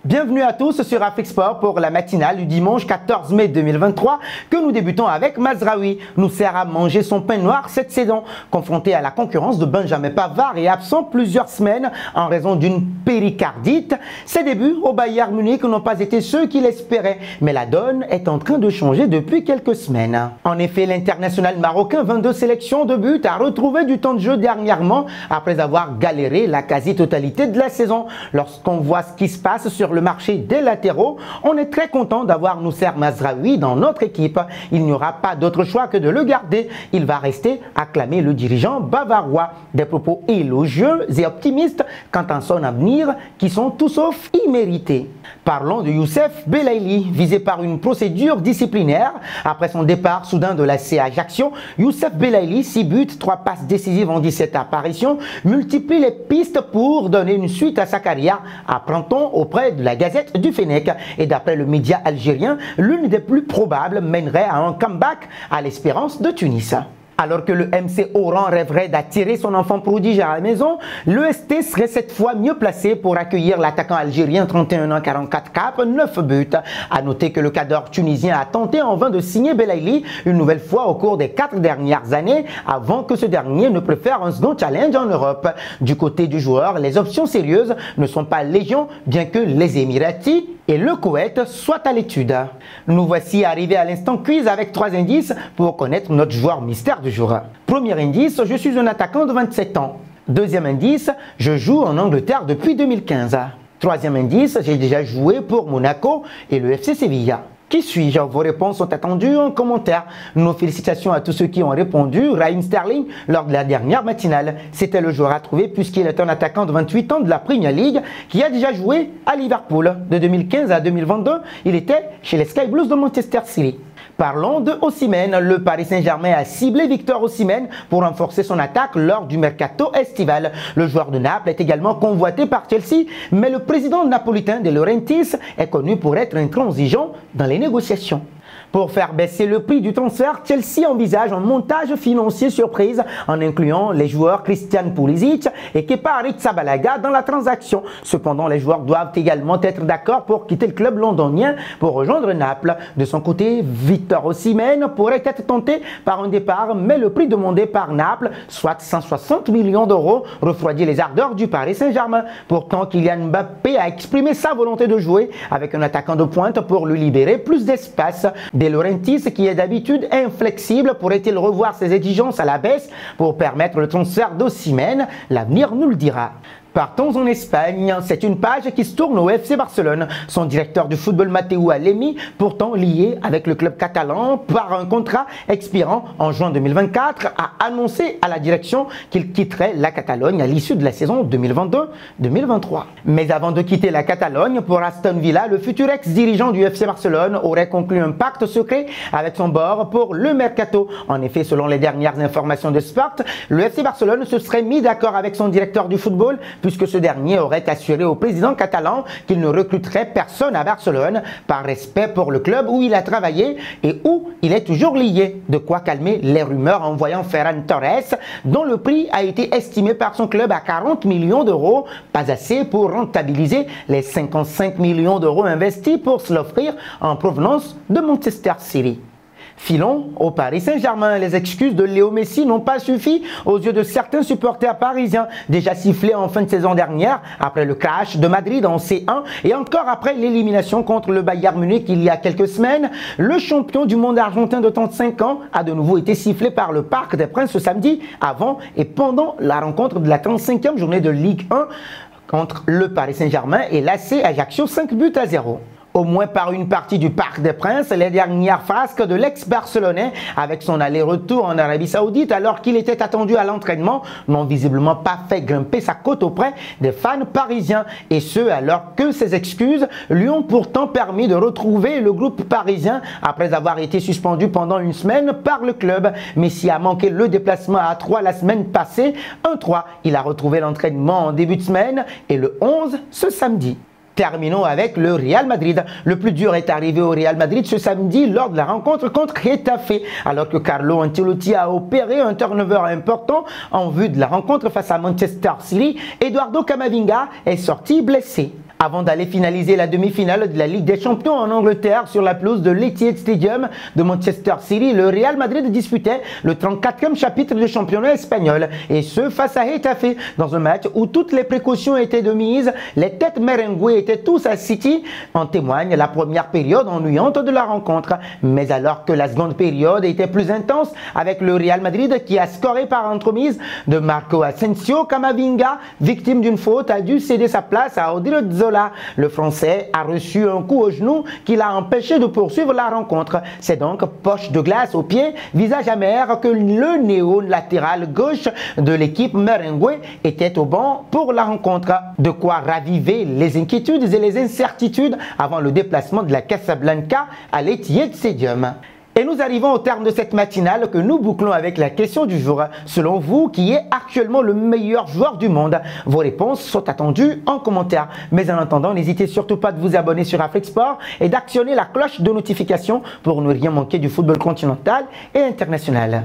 Bienvenue à tous sur Afrique Sport pour la matinale du dimanche 14 mai 2023 que nous débutons avec Mazraoui. Nous sert à manger son pain noir cette saison. Confronté à la concurrence de Benjamin Pavard et absent plusieurs semaines en raison d'une péricardite, ses débuts au Bayern Munich n'ont pas été ceux qu'il espérait. Mais la donne est en train de changer depuis quelques semaines. En effet, l'international marocain, 22 sélections de buts, a retrouvé du temps de jeu dernièrement après avoir galéré la quasi-totalité de la saison. Lorsqu'on voit ce qui se passe sur le marché des latéraux, on est très content d'avoir Nousser Mazraoui dans notre équipe. Il n'y aura pas d'autre choix que de le garder. Il va rester, acclamé le dirigeant bavarois. Des propos élogieux et optimistes quant à son avenir qui sont tout sauf immérités. Parlons de Youssef Belaïli, visé par une procédure disciplinaire. Après son départ soudain de la CA Ajaccio, Youssef Belaïli, 6 buts, 3 passes décisives en 17 apparitions, multiplie les pistes pour donner une suite à sa carrière, apprend-on auprès de la Gazette du Fennec. Et d'après le média algérien, l'une des plus probables mènerait à un comeback à l'Espérance de Tunis. Alors que le MC Oran rêverait d'attirer son enfant prodige à la maison, l'EST serait cette fois mieux placé pour accueillir l'attaquant algérien 31 ans 44 cap, 9 buts. A noter que le cadre tunisien a tenté en vain de signer Belaïli une nouvelle fois au cours des 4 dernières années avant que ce dernier ne préfère un second challenge en Europe. Du côté du joueur, les options sérieuses ne sont pas légion, bien que les Émiratis et le Koweït soient à l'étude. Nous voici arrivés à l'instant quiz avec 3 indices pour connaître notre joueur mystère du jour. Premier indice, je suis un attaquant de 27 ans. Deuxième indice, je joue en Angleterre depuis 2015. Troisième indice, j'ai déjà joué pour Monaco et le FC Sevilla. Qui suis-je? Vos réponses sont attendues en commentaire. Nos félicitations à tous ceux qui ont répondu. Raheem Sterling lors de la dernière matinale. C'était le joueur à trouver puisqu'il est un attaquant de 28 ans de la Premier League qui a déjà joué à Liverpool. De 2015 à 2022, il était chez les Sky Blues de Manchester City. Parlons de Osimhen. Le Paris Saint-Germain a ciblé Victor Osimhen pour renforcer son attaque lors du mercato estival. Le joueur de Naples est également convoité par Chelsea, mais le président napolitain De Laurentiis est connu pour être intransigeant dans les négociations. Pour faire baisser le prix du transfert, Chelsea envisage un montage financier surprise en incluant les joueurs Christian Pulisic et Kepa Arrizabalaga dans la transaction. Cependant, les joueurs doivent également être d'accord pour quitter le club londonien pour rejoindre Naples. De son côté, Victor Osimhen pourrait être tenté par un départ, mais le prix demandé par Naples, soit 160 millions d'euros, refroidit les ardeurs du Paris Saint-Germain. Pourtant, Kylian Mbappé a exprimé sa volonté de jouer avec un attaquant de pointe pour lui libérer plus d'espace. De Laurentiis, qui est d'habitude inflexible, pourrait-il revoir ses exigences à la baisse pour permettre le transfert d'Osimhen? L'avenir nous le dira. Partons en Espagne. C'est une page qui se tourne au FC Barcelone. Son directeur du football, Mateu Alemi, pourtant lié avec le club catalan par un contrat expirant en juin 2024, a annoncé à la direction qu'il quitterait la Catalogne à l'issue de la saison 2022-2023. Mais avant de quitter la Catalogne pour Aston Villa, le futur ex-dirigeant du FC Barcelone aurait conclu un pacte secret avec son bord pour le mercato. En effet, selon les dernières informations de Sport, le FC Barcelone se serait mis d'accord avec son directeur du football puisque ce dernier aurait assuré au président catalan qu'il ne recruterait personne à Barcelone par respect pour le club où il a travaillé et où il est toujours lié. De quoi calmer les rumeurs en voyant Ferran Torres, dont le prix a été estimé par son club à 40 millions d'euros, pas assez pour rentabiliser les 55 millions d'euros investis pour se l'offrir en provenance de Manchester City. Filons au Paris Saint-Germain. Les excuses de Léo Messi n'ont pas suffi aux yeux de certains supporters parisiens, déjà sifflés en fin de saison dernière, après le crash de Madrid en C1 et encore après l'élimination contre le Bayern Munich il y a quelques semaines. Le champion du monde argentin de 35 ans a de nouveau été sifflé par le Parc des Princes ce samedi, avant et pendant la rencontre de la 35e journée de Ligue 1 contre le Paris Saint-Germain et l'AC Ajaccio 5-0. Au moins par une partie du Parc des Princes, les dernières frasques de l'ex-barcelonais avec son aller-retour en Arabie Saoudite alors qu'il était attendu à l'entraînement n'ont visiblement pas fait grimper sa cote auprès des fans parisiens. Et ce, alors que ses excuses lui ont pourtant permis de retrouver le groupe parisien après avoir été suspendu pendant une semaine par le club. Messi a manqué le déplacement à 3 la semaine passée, 1-3. Il a retrouvé l'entraînement en début de semaine et le 11 ce samedi. Terminons avec le Real Madrid. Le plus dur est arrivé au Real Madrid ce samedi lors de la rencontre contre Getafe, alors que Carlo Ancelotti a opéré un turnover important en vue de la rencontre face à Manchester City. Eduardo Camavinga est sorti blessé. Avant d'aller finaliser la demi-finale de la Ligue des Champions en Angleterre sur la pelouse de l'Etihad Stadium de Manchester City, le Real Madrid disputait le 34e chapitre du championnat espagnol, et ce face à Getafe, dans un match où toutes les précautions étaient de mise. Les têtes merengues étaient tous à City, en témoigne la première période ennuyante de la rencontre. Mais alors que la seconde période était plus intense, avec le Real Madrid qui a scoré par entremise de Marco Asensio, Camavinga, victime d'une faute, a dû céder sa place à Odriozola. Le Français a reçu un coup au genou qui l'a empêché de poursuivre la rencontre. C'est donc poche de glace au pied, visage amer, que le néo-latéral gauche de l'équipe merengue était au banc pour la rencontre. De quoi raviver les inquiétudes et les incertitudes avant le déplacement de la Casablanca à l'Etihad Stadium. Et nous arrivons au terme de cette matinale que nous bouclons avec la question du jour. Selon vous, qui est actuellement le meilleur joueur du monde? Vos réponses sont attendues en commentaire. Mais en attendant, n'hésitez surtout pas de vous abonner sur Afrique Sport et d'actionner la cloche de notification pour ne rien manquer du football continental et international.